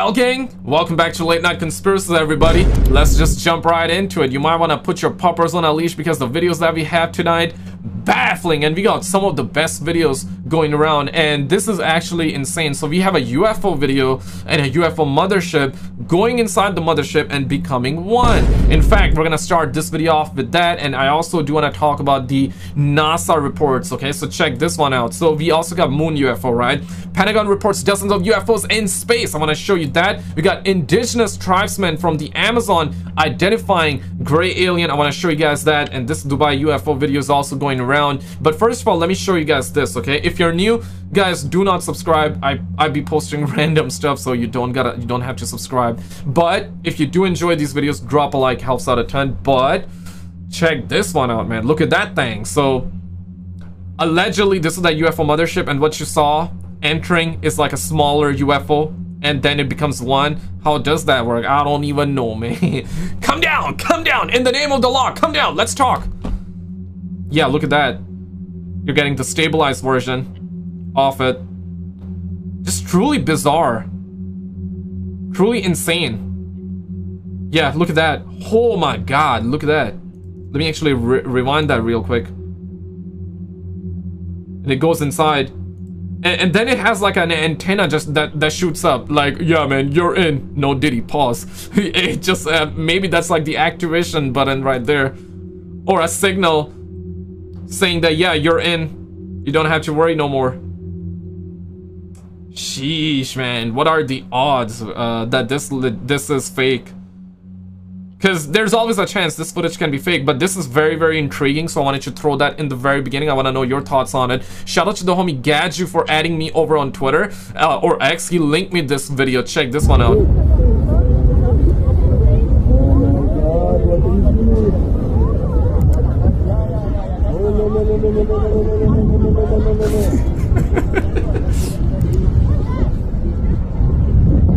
Well, gang, welcome back to Late Night Conspiracies, everybody. Let's just jump right into it. You might want to put your puppers on a leash because the videos that we have tonight, baffling, and we got some of the best videos going around, and this is actually insane. So we have a UFO video and a UFO mothership going inside the mothership and becoming one. In fact, we're gonna start this video off with that, and I also do want to talk about the NASA reports. Okay, so check this one out. So we also got moon UFO, right? Pentagon reports dozens of UFOs in space. I want to show you that. We got indigenous tribesmen from the Amazon identifying gray alien. I want to show you guys that, and this Dubai UFO video is also going around. But first of all, let me show you guys this. Okay, if you're new, guys, do not subscribe. I be posting random stuff, so you don't have to subscribe. But if you do enjoy these videos, drop a like, helps out a ton. But check this one out, man. Look at that thing. So allegedly this is that UFO mothership, and what you saw entering is like a smaller UFO, and then it becomes one. How does that work? I don't even know, man. Come down in the name of the law. Come down, let's talk. Yeah, look at that. You're getting the stabilized version of it. Just truly bizarre, truly insane. Yeah, look at that. Oh my god, look at that. Let me actually rewind that real quick. And it goes inside, and then it has like an antenna just that shoots up, like, yeah man, you're in. No Diddy, pause. It just maybe that's like the activation button right there, or a signal saying that yeah, you're in, you don't have to worry no more. Sheesh, man, what are the odds that this is fake? Because there's always a chance this footage can be fake, but this is very, very intriguing, so I wanted to throw that in the very beginning. I want to know your thoughts on it. Shout out to the homie Gadju for adding me over on Twitter, or X. He linked me this video. Check this one out.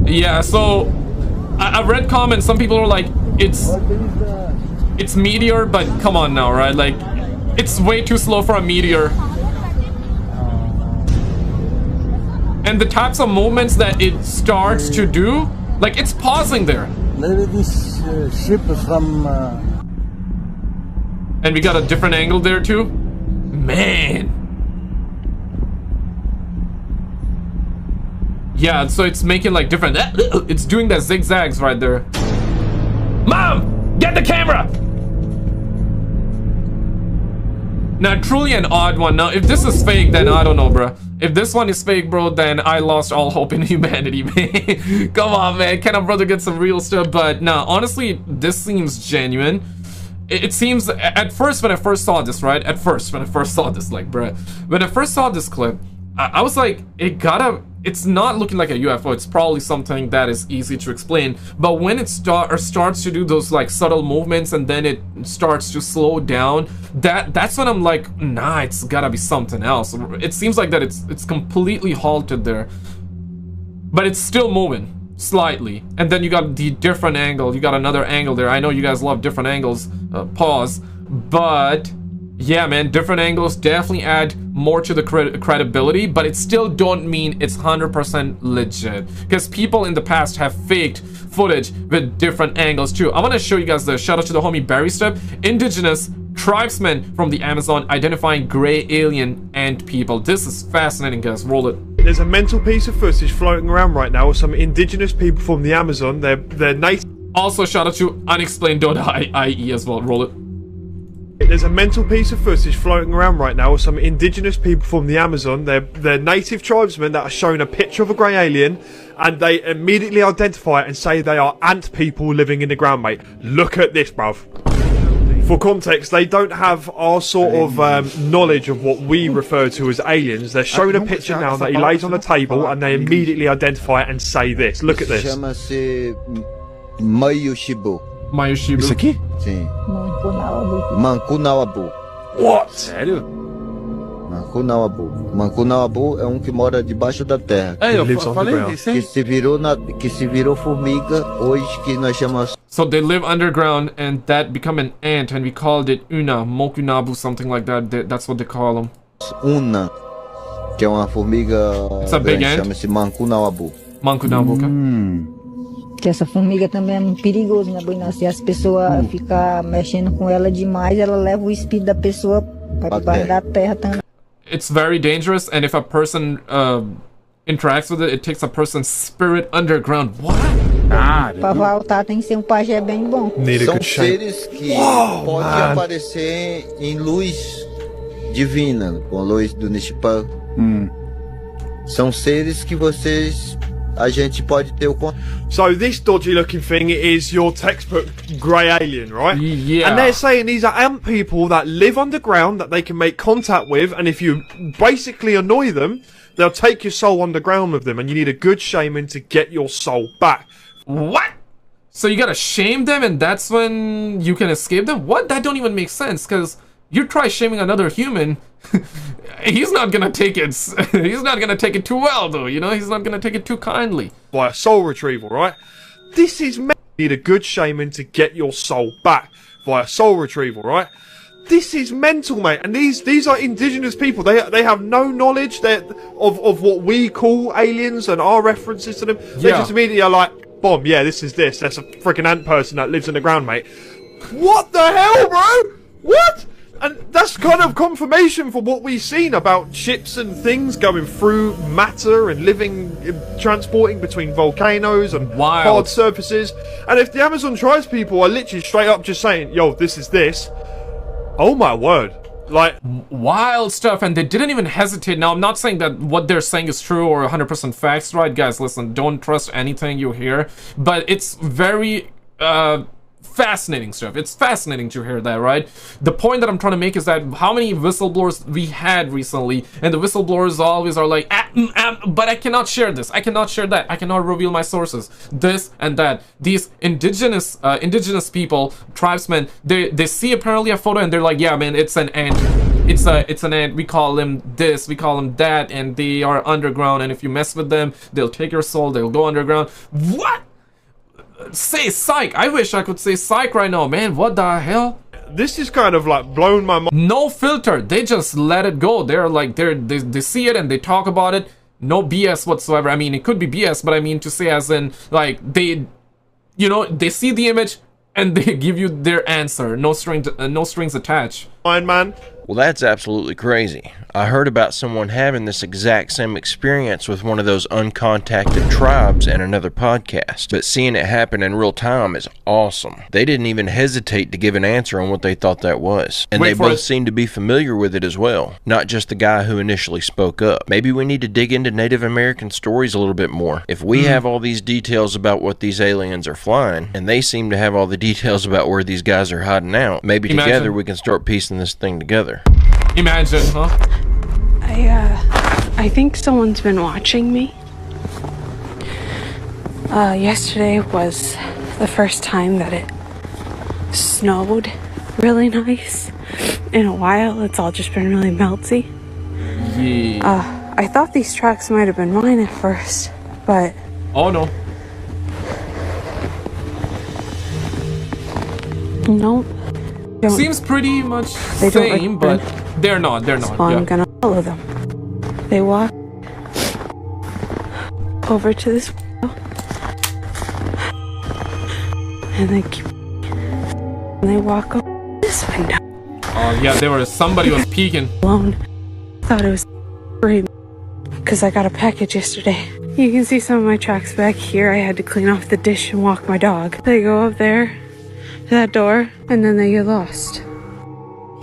Yeah, so I've read comments. Some people are like, it's meteor, but come on now, right? Like, it's way too slow for a meteor. And the types of movements that it starts to do, like, it's pausing there. Maybe this ship from and we got a different angle there too. Man. Yeah, so it's making like different, it's doing that zigzags right there. Mom, get the camera. Now, truly an odd one. Now, if this is fake, then I don't know, bro. If this one is fake, bro, then I lost all hope in humanity, man. Come on, man. Can a brother get some real stuff? But nah, honestly, this seems genuine. It seems, at first, when I first saw this, right? At first, when I first saw this, like, bro, when I first saw this clip, I was like, it's not looking like a UFO. It's probably something that is easy to explain. But when it starts to do those like subtle movements, and then it starts to slow down, that's when I'm like, nah, it's gotta be something else. It seems like that it's completely halted there, but it's still moving slightly. And then you got the different angle. You got another angle there. I know you guys love different angles. Pause. But yeah, man, different angles definitely add more to the credibility, but it still don't mean it's 100% legit, because people in the past have faked footage with different angles too. I want to show you guys this. Shout out to the homie Barry Step. Indigenous tribesmen from the Amazon identifying gray alien ant people. This is fascinating, guys. Roll it. There's a mental piece of footage floating around right now of some indigenous people from the Amazon. They're native. Also, shout out to unexplained.ie as well. Roll it. There's a mental piece of footage floating around right now of some indigenous people from the Amazon. They're native tribesmen that are shown a picture of a grey alien, and they immediately identify it and say they are ant people living in the ground, mate. Look at this, bruv. For context, they don't have our sort of knowledge of what we refer to as aliens. They're shown a picture now that he lays on the table, and they immediately identify it and say this. Look at this. Mothership. Isso aqui? Sim. Mancunawabu. What? Sério? Mancunawabu. Mancunawabu é que mora debaixo da terra. É, eu falei isso, hein? Que se virou formiga, hoje que nós chamamos. So they live underground, and that become an ant, and we called it Una, Mokunabu, something like that. That's what they call them. Una, que é uma formiga. It's a big ant. Chama-se Mancunawabu. Mão na boca. Que essa formiga também é muito perigoso, né, Boina? Se as pessoas ficar mexendo com ela demais, ela leva o espírito da pessoa para debaixo da terra também. It's very dangerous, and if a person interacts with it, it takes a person's spirit underground. What? Pra voltar tem que ser um pajé bem bom. São seres que podem aparecer em luz divina, com a luz do Nishpan. São seres que a gente pode ter o contato. So this dodgy looking thing is your textbook grey alien, right? Yeah. And they're saying these are ant people that live underground that they can make contact with, and if you basically annoy them, they'll take your soul underground with them, and you need a good shaman to get your soul back. What? So you gotta shame them, and that's when you can escape them? What? That don't even make sense, because you try shaming another human, he's not gonna take it. He's not gonna take it too well, though. You know, he's not gonna take it too kindly. By a soul retrieval, right? This is you need a good shaman to get your soul back via soul retrieval, right? This is mental, mate. And these are indigenous people. They have no knowledge of what we call aliens and our references to them. They just immediately are like, bomb, yeah, this is this. That's a freaking ant person that lives in the ground, mate. What the hell, bro? What? And that's kind of confirmation for what we've seen about ships and things going through matter and transporting between volcanoes and hard surfaces. And if the Amazon tribes people are literally straight up just saying, yo, this is this, oh my word. Like, wild stuff, and they didn't even hesitate. Now, I'm not saying that what they're saying is true or 100% facts, right? Guys, listen, don't trust anything you hear, but it's very fascinating stuff. It's fascinating to hear that, right? The point that I'm trying to make is that how many whistleblowers we had recently, and the whistleblowers always are like, but I cannot share this, I cannot share that, I cannot reveal my sources, this and that. These indigenous people, tribesmen, they see apparently a photo and they're like, yeah, man, it's an ant. It's an ant. We call them this, we call them that, and they are underground, and if you mess with them, they'll take your soul, they'll go underground. What? Say psych. I wish I could say psych right now, man. What the hell? This is kind of like blown my mind. No filter. They just let it go. They're like, they see it and they talk about it. No BS whatsoever. I mean, it could be BS, but I mean to say as in, like, they, you know, they see the image and they give you their answer. No strings attached. Fine, man. Well, that's absolutely crazy. I heard about someone having this exact same experience with one of those uncontacted tribes in another podcast, but seeing it happen in real time is awesome. They didn't even hesitate to give an answer on what they thought that was, and they both seem to be familiar with it as well, not just the guy who initially spoke up. Maybe we need to dig into Native American stories a little bit more. If we have all these details about what these aliens are flying, and they seem to have all the details about where these guys are hiding out, maybe together we can start piecing this thing together. Imagine, huh? I think someone's been watching me. Yesterday was the first time that it snowed really nice. In a while, it's all just been really melty. Yeah. I thought these tracks might have been mine at first, but... Oh, no. Nope. Seems pretty much the same, but they're not. So I'm gonna follow them. They walk over to this window, and they walk over to this window. Oh yeah, somebody was peeking. Alone. Thought it was free because I got a package yesterday. You can see some of my tracks back here. I had to clean off the dish and walk my dog. They go up there to that door, and then they get lost.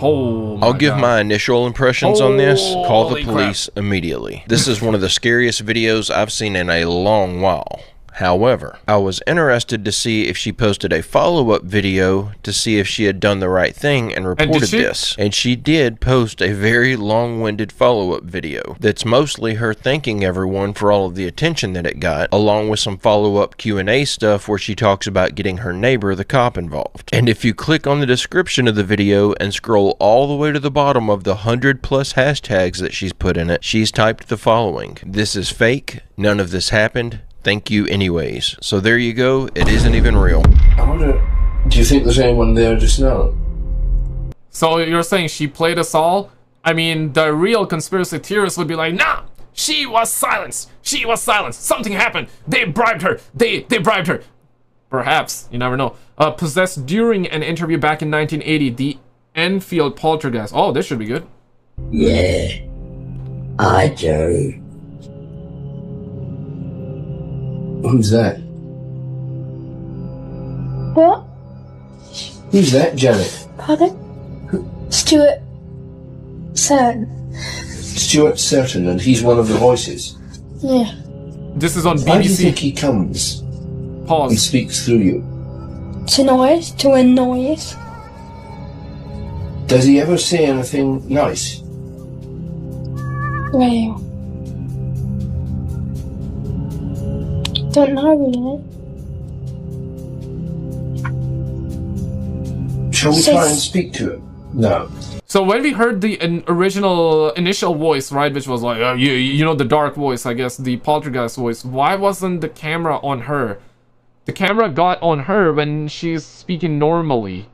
Oh I'll give my initial impressions on this. Call the police immediately. This is one of the scariest videos I've seen in a long while. However, I was interested to see if she posted a follow-up video to see if she had done the right thing and reported this. And she did post a very long-winded follow-up video that's mostly her thanking everyone for all of the attention that it got, along with some follow-up Q&A stuff where she talks about getting her neighbor, the cop, involved. And if you click on the description of the video and scroll all the way to the bottom of the 100+ hashtags that she's put in it, she's typed the following: "This is fake. None of this happened. Thank you anyways." So there you go, it isn't even real. I wonder, do you think there's anyone there just now? So you're saying she played us all? I mean, the real conspiracy theorists would be like, nah, She was silenced. She was silenced. Something happened. They bribed her. They bribed her. Perhaps. You never know. Possessed during an interview back in 1980. The Enfield poltergeist. Oh, this should be good. Yeah, I do. Who's that? What? Who's that, Janet? Pardon? Stuart Certain. Stuart Certain, and he's one of the voices. Yeah. This is on BBC. Why do you think he comes? Pause. He speaks through you. To annoy us. Does he ever say anything nice? Well, don't know really. Shall we try and speak to him? No. So when we heard the initial voice, right, which was like, you know, the dark voice, I guess, the poltergeist voice, why wasn't the camera on her? The camera got on her when she's speaking normally.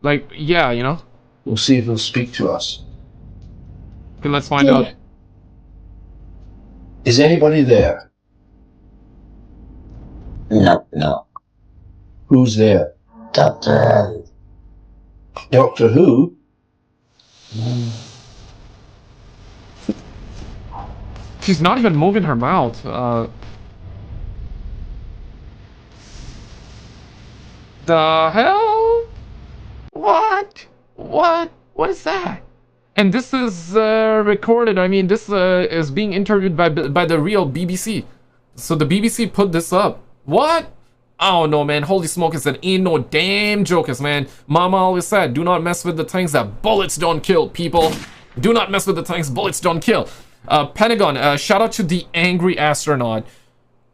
Like, yeah, you know? We'll see if he'll speak to us. Okay, let's find out. Is anybody there? No. Who's there? Doctor Who. Doctor Who? She's not even moving her mouth. The hell? What is that? And this is recorded. I mean, this is being interviewed by the real BBC. So the BBC put this up. What? I don't know, man. Holy smokers, that ain't no damn jokers, man. Mama always said, do not mess with the things that bullets don't kill, people. Do not mess with the things bullets don't kill. Pentagon, shout out to the angry astronaut.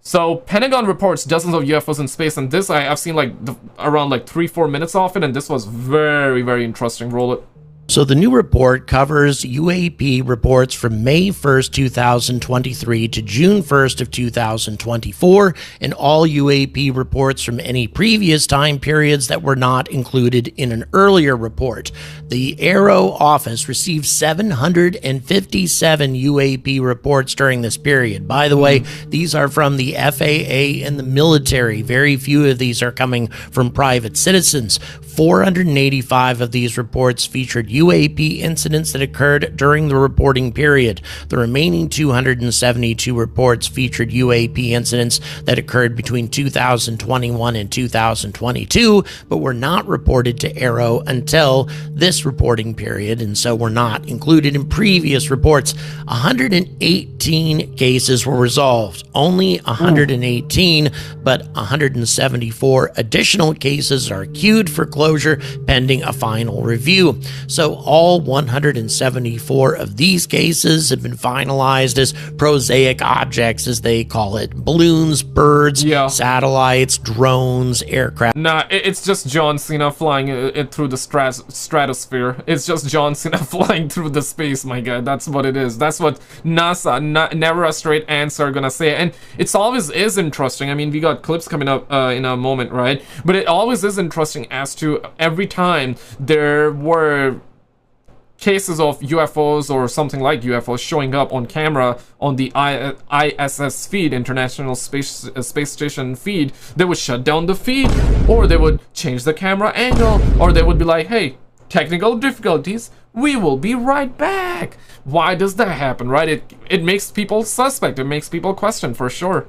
So Pentagon reports dozens of UFOs in space, and this I've seen like around like 3-4 minutes of it, and this was very, very interesting. Roll it. So the new report covers UAP reports from May 1st, 2023 to June 1st of 2024, and all UAP reports from any previous time periods that were not included in an earlier report. The Aero office received 757 UAP reports during this period. By the way, these are from the FAA and the military. Very few of these are coming from private citizens. 485 of these reports featured UAP incidents that occurred during the reporting period. The remaining 272 reports featured UAP incidents that occurred between 2021 and 2022, but were not reported to Aero until this reporting period, and so were not included in previous reports. 118 cases were resolved. Only 118, but 174 additional cases are queued for closure pending a final review. So all 174 of these cases have been finalized as prosaic objects, as they call it. Balloons, birds, satellites, drones, aircraft. Nah, it's just John Cena flying it through the stratosphere. It's just John Cena flying through the space, my guy. That's what it is. That's what NASA, never a straight answer, are gonna say. And it's always is interesting. I mean, we got clips coming up in a moment, right? But it always is interesting as to every time there were cases of UFOs or something like UFOs showing up on camera on the ISS feed, International Space Station feed, they would shut down the feed, or they would change the camera angle, or they would be like, hey, technical difficulties, we will be right back. Why does that happen, right? It makes people suspect, it makes people question for sure.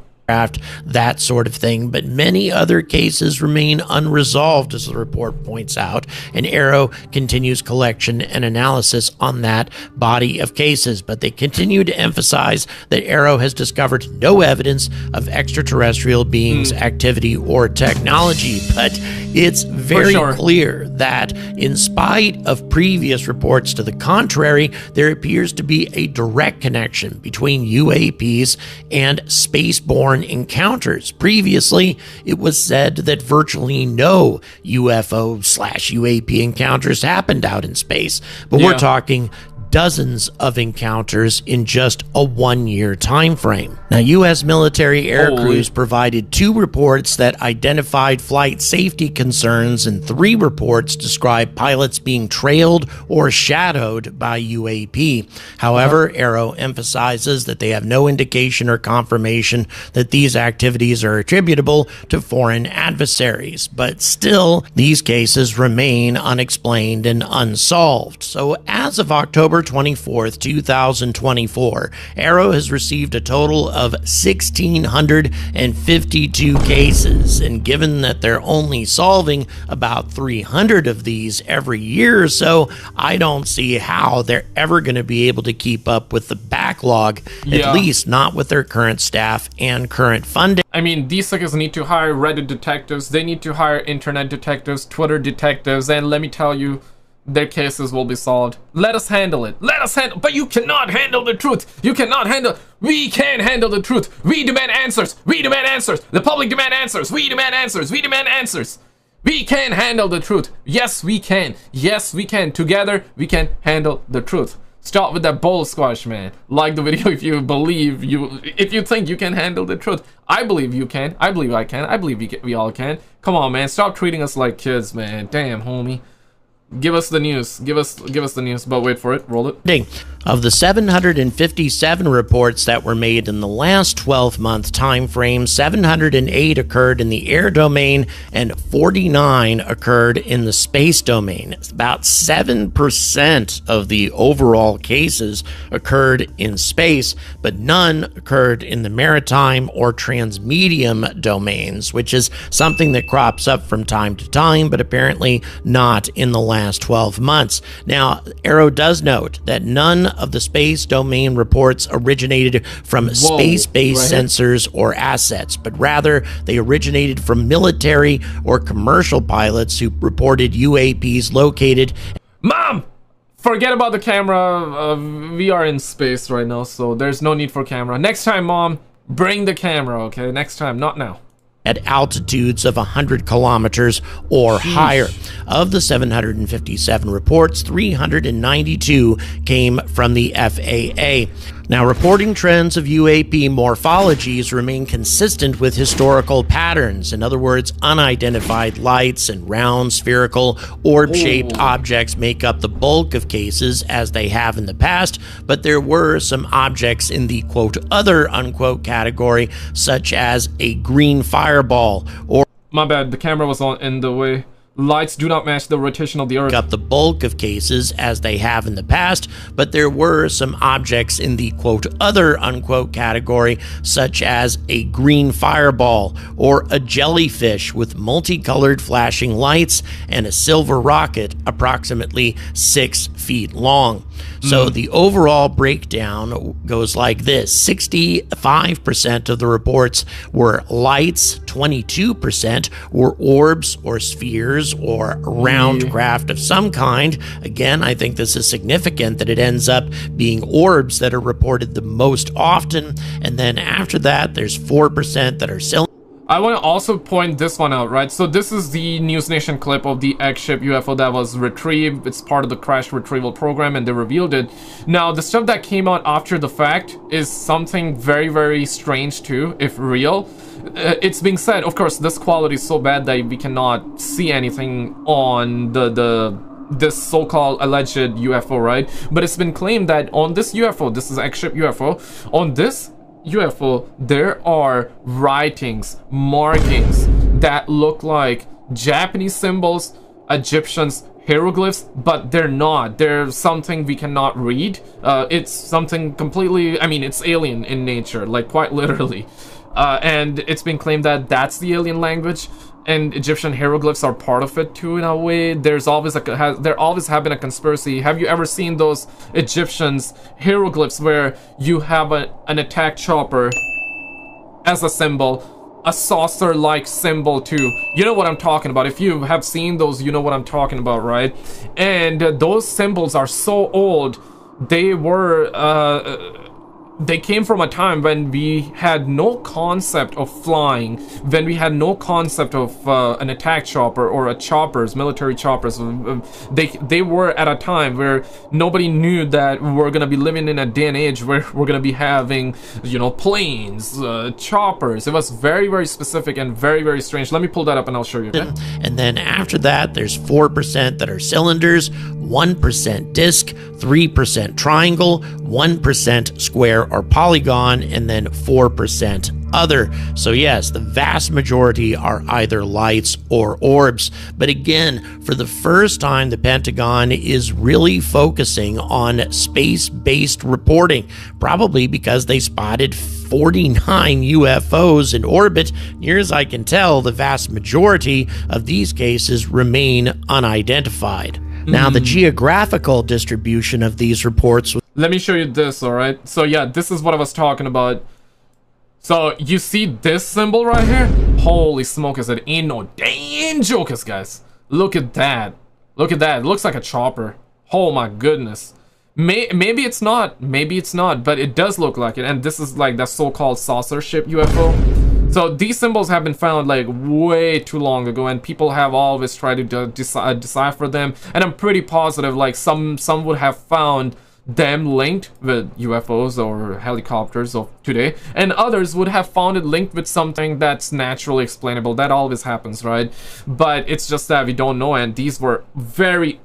That sort of thing, but many other cases remain unresolved, as the report points out, and Aero continues collection and analysis on that body of cases, but they continue to emphasize that Aero has discovered no evidence of extraterrestrial beings, activity, or technology. But it's very clear that in spite of previous reports to the contrary, there appears to be a direct connection between UAPs and spaceborne encounters. Previously, it was said that virtually no UFO/UAP encounters happened out in space, but we're talking dozens of encounters in just a 1-year time frame. Now, U.S. military air crews provided 2 reports that identified flight safety concerns, and 3 reports described pilots being trailed or shadowed by UAP. However, Arrow emphasizes that they have no indication or confirmation that these activities are attributable to foreign adversaries, but still, these cases remain unexplained and unsolved. So, as of October 24th, 2024, Arrow has received a total of 1,652 cases, and given that they're only solving about 300 of these every year or so, I don't see how they're ever going to be able to keep up with the backlog, at least not with their current staff and current funding. I mean, these suckers need to hire Reddit detectives, they need to hire internet detectives, Twitter detectives, and let me tell you, their cases will be solved. Let us handle it. Let us handle. But you cannot handle the truth. You cannot handle. We can handle the truth. We demand answers. We demand answers. The public demand answers. We demand answers. We demand answers. We can handle the truth. Yes, we can. Yes, we can. Together, we can handle the truth. Stop with that bull squash, man. Like the video if you believe if you think you can handle the truth. I believe you can. I believe I can. I believe we all can. Come on, man. Stop treating us like kids, man. Damn, homie. Give us the news. Give us the news. But wait for it. Roll it. Of the 757 reports that were made in the last 12-month time frame, 708 occurred in the air domain and 49 occurred in the space domain. About 7% of the overall cases occurred in space, but none occurred in the maritime or transmedium domains, which is something that crops up from time to time, but apparently not in the last 12 months. Now, Arrow does note that none of the space domain reports originated from space-based sensors or assets, but rather they originated from military or commercial pilots who reported UAPs located. Mom! Forget about the camera. We are in space right now, so there's no need for camera. Next time, Mom, bring the camera, okay? Next time, not now. At altitudes of 100 kilometers or higher. Of the 757 reports, 392 came from the FAA. Now, reporting trends of UAP morphologies remain consistent with historical patterns. In other words, unidentified lights and round, spherical, orb-shaped objects make up the bulk of cases, as they have in the past, but there were some objects in the, quote, other, unquote, category, such as a green fireball or... My bad, the camera was in the way. Lights do not match the rotation of the Earth. Up the bulk of cases, as they have in the past, but there were some objects in the, quote, other, unquote, category, such as a green fireball or a jellyfish with multicolored flashing lights and a silver rocket approximately 6 feet long. So the overall breakdown goes like this. 65% of the reports were lights, 22% were orbs or spheres or round craft of some kind. Again, I think this is significant that it ends up being orbs that are reported the most often. And then after that, there's 4% that are cylinders. I want to also point this one out, right? So this is the News Nation clip of the X-ship UFO that was retrieved. It's part of the crash retrieval program, and they revealed it. Now, the stuff that came out after the fact is something very, very strange too, if real. It's being said, of course, this quality is so bad that we cannot see anything on this so-called alleged UFO, right? But it's been claimed that on this UFO, this is X-ship UFO, on this UFO, there are writings, markings that look like Japanese symbols, Egyptians, hieroglyphs, but they're not. They're something we cannot read. It's something completely, I mean, it's alien in nature, like quite literally. And it's been claimed that that's the alien language, and Egyptian hieroglyphs are part of it too in a way. There always have been a conspiracy. Have you ever seen those Egyptians hieroglyphs where you have an attack chopper as a symbol, a saucer-like symbol too? You know what I'm talking about. If you have seen those, you know what I'm talking about, right? And those symbols are so old. They were they came from a time when we had no concept of flying, when we had no concept of an attack chopper or a choppers, military choppers. They were at a time where nobody knew that we're gonna be living in a day and age where we're gonna be having, you know, planes, choppers. It was very, very specific and very, very strange. Let me pull that up and I'll show you. Okay? And then after that, there's 4% that are cylinders, 1% disc, 3% triangle, 1% square or polygon, and then 4% other. So yes, the vast majority are either lights or orbs. But again, for the first time, the Pentagon is really focusing on space-based reporting, probably because they spotted 49 UFOs in orbit. Near as I can tell, the vast majority of these cases remain unidentified. Now, the geographical distribution of these reports... Let me show you this, alright? So yeah, this is what I was talking about. So, you see this symbol right here? Holy smokers, it ain't no damn jokers, guys. Look at that. Look at that. It looks like a chopper. Oh my goodness. Maybe it's not. Maybe it's not, but it does look like it. And this is like the so-called saucer ship UFO. So these symbols have been found like way too long ago, and people have always tried to decipher them. And I'm pretty positive like some would have found them linked with UFOs or helicopters of today, and others would have found it linked with something that's naturally explainable. That always happens, right? But it's just that we don't know, and these were very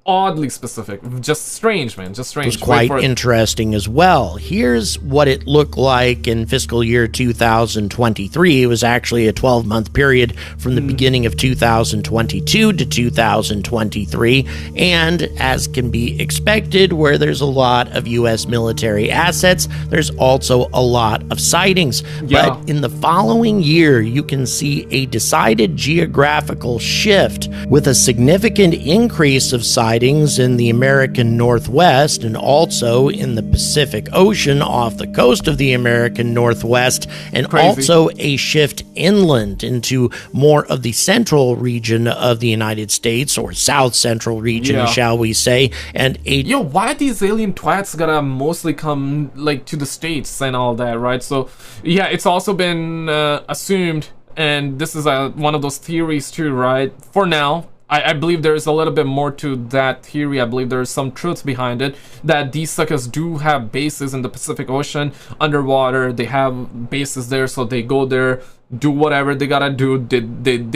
oddly specific. Just strange, man. Just strange. It was quite interesting as well. Here's what it looked like in fiscal year 2023. It was actually a 12-month period from the beginning of 2022 to 2023. And as can be expected, where there's a lot of U.S. military assets, there's also a lot of sightings. Yeah. But in the following year, you can see a decided geographical shift with a significant increase of sightings in the American Northwest and also in the Pacific Ocean off the coast of the American Northwest, and also a shift inland into more of the central region of the United States, or south central region, shall we say. And yo, why these alien twats gotta mostly come like to the States and all that, right? So yeah, it's also been assumed, and this is one of those theories too, right? For now, I believe there's a little bit more to that theory. I believe there's some truth behind it, that these suckers do have bases in the Pacific Ocean underwater. They have bases there, so they go there, do whatever they gotta do. They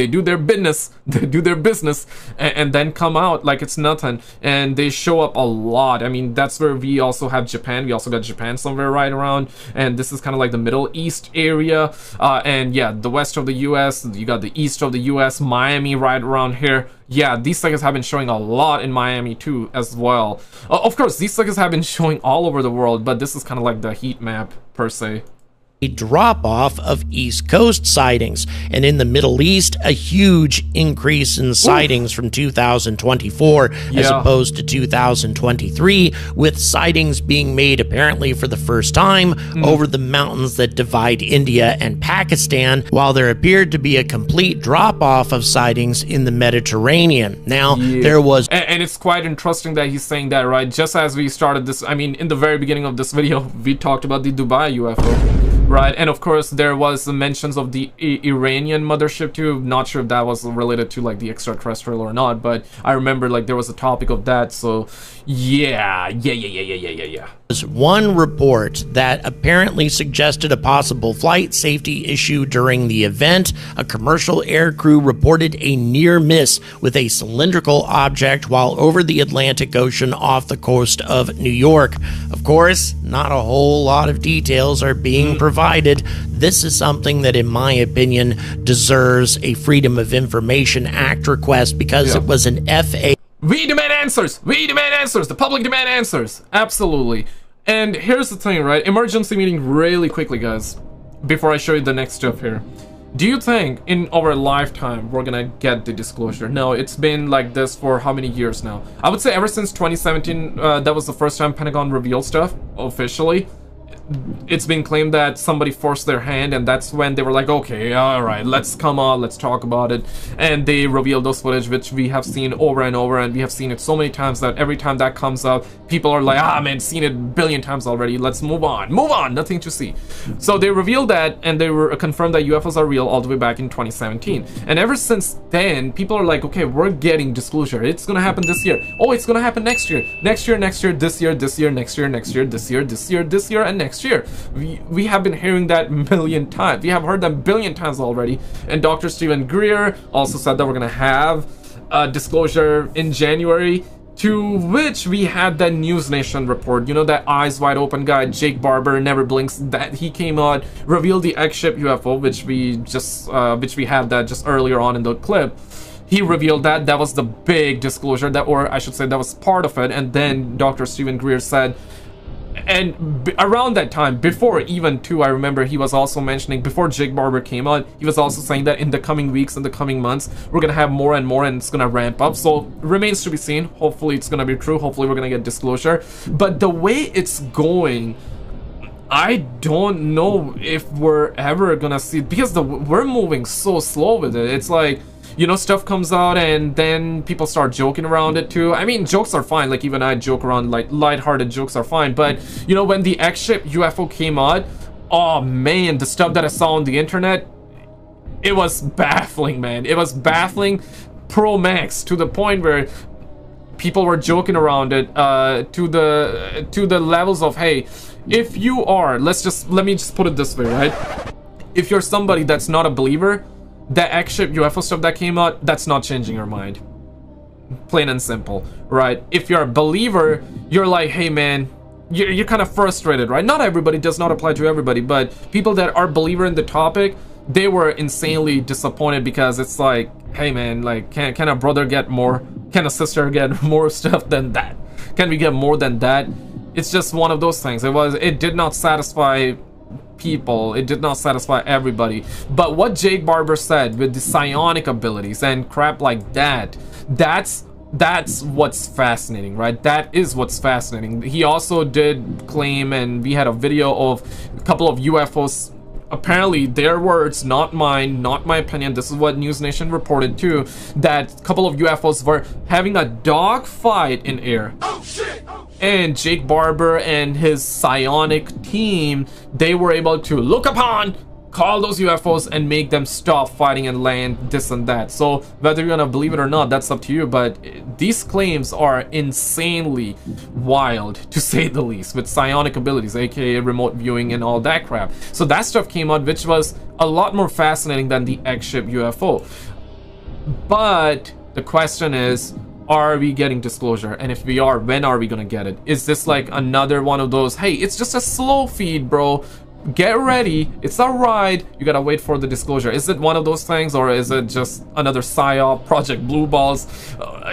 do their business. They do their business, and then come out like it's nothing. And they show up a lot. I mean, that's where we also have Japan. We also got Japan somewhere right around, and this is kind of like the Middle East area. And yeah, the west of the U.S. You got the east of the U.S. Miami right around here. Yeah, these suckers have been showing a lot in Miami too as well. Of course, these suckers have been showing all over the world, but this is kind of like the heat map per se. A drop-off of East Coast sightings, and in the Middle East, a huge increase in sightings from 2024 as opposed to 2023, with sightings being made apparently for the first time over the mountains that divide India and Pakistan, while there appeared to be a complete drop-off of sightings in the Mediterranean. Now, there was... And it's quite interesting that he's saying that, right? Just as we started this, I mean, in the very beginning of this video, we talked about the Dubai UFO. Right, and of course there was the mentions of the Iranian mothership too. Not sure if that was related to like the extraterrestrial or not, but I remember like there was a topic of that. So yeah. There's one report that apparently suggested a possible flight safety issue during the event. A commercial air crew reported a near miss with a cylindrical object while over the Atlantic Ocean off the coast of New York. Of course, not a whole lot of details are being provided. This is something that, in my opinion, deserves a Freedom of Information Act request because it was an FA. We demand answers! We demand answers! The public demand answers! Absolutely. And here's the thing, right? Emergency meeting really quickly, guys. Before I show you the next stuff here. Do you think in our lifetime we're gonna get the disclosure? No, it's been like this for how many years now? I would say ever since 2017, that was the first time Pentagon revealed stuff officially. it's been claimed that somebody forced their hand, and that's when they were like, okay, all right, let's come on, let's talk about it. And they revealed those footage, which we have seen over and over, and we have seen it so many times that every time that comes up, people are like, ah man, seen it a billion times already, let's move on, nothing to see. So they revealed that, and they were confirmed that UFOs are real all the way back in 2017. And ever since then, people are like, okay, we're getting disclosure, it's gonna happen this year, oh, it's gonna happen next year, this year, next year, this year, this year, this year, and next year. We have been hearing that a million times. We have heard that a billion times already. And Dr. Stephen Greer also said that we're gonna have a disclosure in January, to which we had that News Nation report, you know, that eyes wide open guy, Jake Barber, never blinks, that he came out, revealed the X-ship UFO, which we had that just earlier on in the clip. He revealed that was the big disclosure, that, or I should say, that was part of it. And then Dr. Stephen Greer said, and around that time, before even too, I remember he was also mentioning, before Jake Barber came out, he was also saying that in the coming weeks, in the coming months, we're gonna have more and more, and it's gonna ramp up. So remains to be seen. Hopefully it's gonna be true. Hopefully we're gonna get disclosure. But the way it's going, I don't know if we're ever gonna see, because we're moving so slow with it. It's like, you know, stuff comes out and then people start joking around it too. I mean, jokes are fine, like even I joke around, like lighthearted jokes are fine, but you know, when the X-ship UFO came out, oh man, the stuff that I saw on the internet, it was baffling, man. It was baffling pro max, to the point where people were joking around it to the levels of, hey, if you are, let me just put it this way, right? If you're somebody that's not a believer, the X-ship UFO stuff that came out, that's not changing your mind. Plain and simple, right? If you're a believer, you're like, hey man, you're kind of frustrated, right? Not everybody, does not apply to everybody, but people that are believer in the topic, they were insanely disappointed, because it's like, hey man, like, can a brother get more? Can a sister get more stuff than that? Can we get more than that? It's just one of those things. It did not satisfy people, it did not satisfy everybody. But what Jake Barber said with the psionic abilities and crap like that, that's what's fascinating, right? That is what's fascinating. He also did claim, and we had a video of a couple of UFOs, apparently their words, not mine, not my opinion, this is what News Nation reported too, that a couple of UFOs were having a dog fight in air. Oh shit! And Jake Barber and his psionic team, they were able to look upon, call those UFOs, and make them stop fighting and land this and that. So whether you're gonna believe it or not, that's up to you, but these claims are insanely wild, to say the least, with psionic abilities, aka remote viewing and all that crap. So that stuff came out, which was a lot more fascinating than the X-ship UFO. But the question is, are we getting disclosure? And if we are, when are we gonna get it? Is this like another one of those, hey, it's just a slow feed, bro, get ready, it's a ride, you gotta wait for the disclosure? Is it one of those things, or is it just another PSYOP, Project Blue Balls?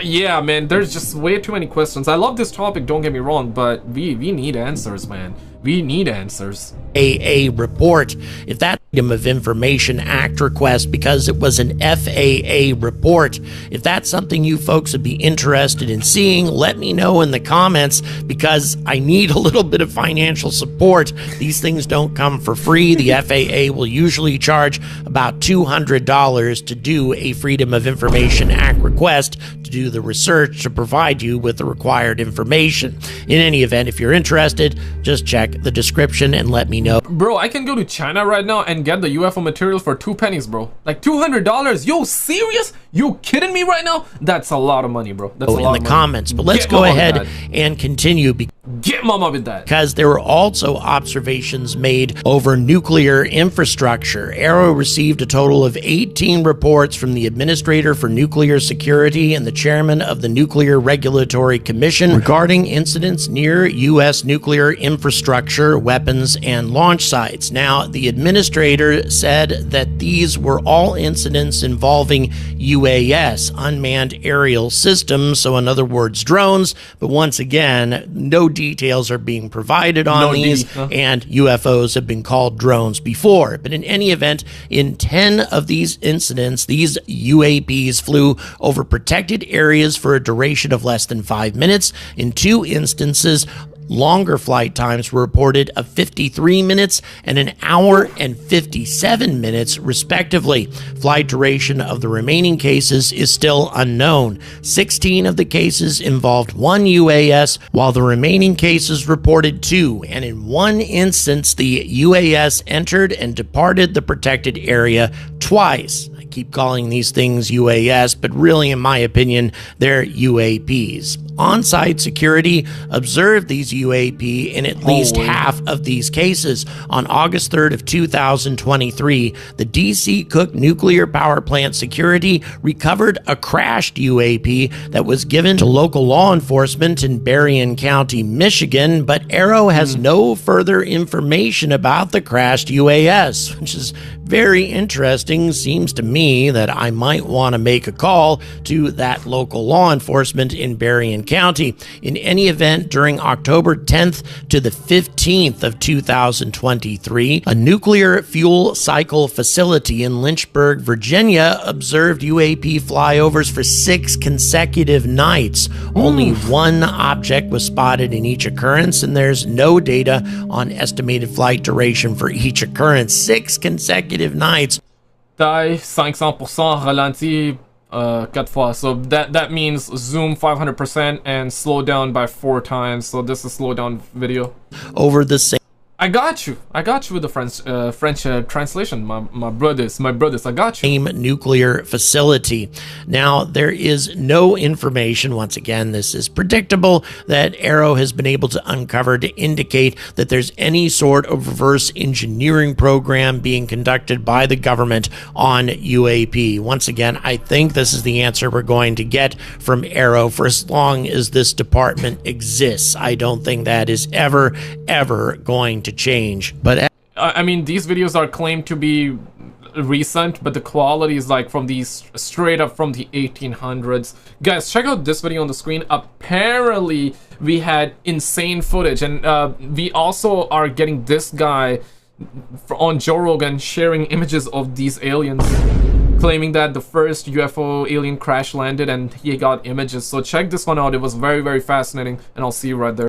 Yeah, man, there's just way too many questions. I love this topic, don't get me wrong, but we need answers, man. We need answers. A report, if that Freedom of Information Act request, because it was an FAA report, if that's something you folks would be interested in seeing, let me know in the comments, because I need a little bit of financial support. These things don't come for free. The FAA will usually charge about $200 to do a Freedom of Information Act request, to do the research, to provide you with the required information. In any event, if you're interested, just check the description and let me know. Bro, I can go to China right now and get the UFO material for 2 pennies, bro. Like $200. Yo, serious? You kidding me right now? That's a lot of money, bro. That's a lot of money. In the comments. But let's go ahead and continue. Get mama with that. Because there were also observations made over nuclear infrastructure. Arrow received a total of 18 reports from the Administrator for Nuclear Security and the Chairman of the Nuclear Regulatory Commission regarding incidents near U.S. nuclear infrastructure, weapons, and launch sites. Now, the Administrator said that these were all incidents involving UAS, unmanned aerial systems, so in other words, drones, but once again, no details are being provided on these, and UFOs have been called drones before. But in any event, in 10 of these incidents, these UAPs flew over protected areas for a duration of less than 5 minutes. In 2 instances, Longer flight times were reported of 53 minutes and an hour and 57 minutes, respectively. Flight duration of the remaining cases is still unknown. 16 of the cases involved one UAS, while the remaining cases reported 2, and in one instance, the UAS entered and departed the protected area twice. I keep calling these things UAS, but really, in my opinion, they're UAPs. On-site security observed these UAP in at least half of these cases. On August 3rd of 2023, the DC Cook Nuclear Power Plant security recovered a crashed UAP that was given to local law enforcement in Berrien County, Michigan, but Arrow has no further information about the crashed UAS, which is very interesting. Seems to me that I might want to make a call to that local law enforcement in Berrien County. In any event, during October 10th to the 15th of 2023, a nuclear fuel cycle facility in Lynchburg, Virginia, observed UAP flyovers for 6 consecutive nights. Only one object was spotted in each occurrence, and there's no data on estimated flight duration for each occurrence. 6 consecutive nights. Taille 500%, ralenti 4 fois. So that means zoom 500% and slow down by 4 times. So this is slow down video. Over the same. I got you with the French translation, my brothers, I got you. Same nuclear facility. Now, there is no information, once again, this is predictable, that Arrow has been able to uncover to indicate that there's any sort of reverse engineering program being conducted by the government on UAP. Once again, I think this is the answer we're going to get from Arrow for as long as this department exists. I don't think that is ever going to change. But I mean, these videos are claimed to be recent, but the quality is like from these straight up from the 1800s. Guys, check out this video on the screen. Apparently we had insane footage, and we also are getting this guy on Joe Rogan sharing images of these aliens, claiming that the first UFO alien crash landed and he got images. So check this one out. It was very fascinating, and I'll see you right there.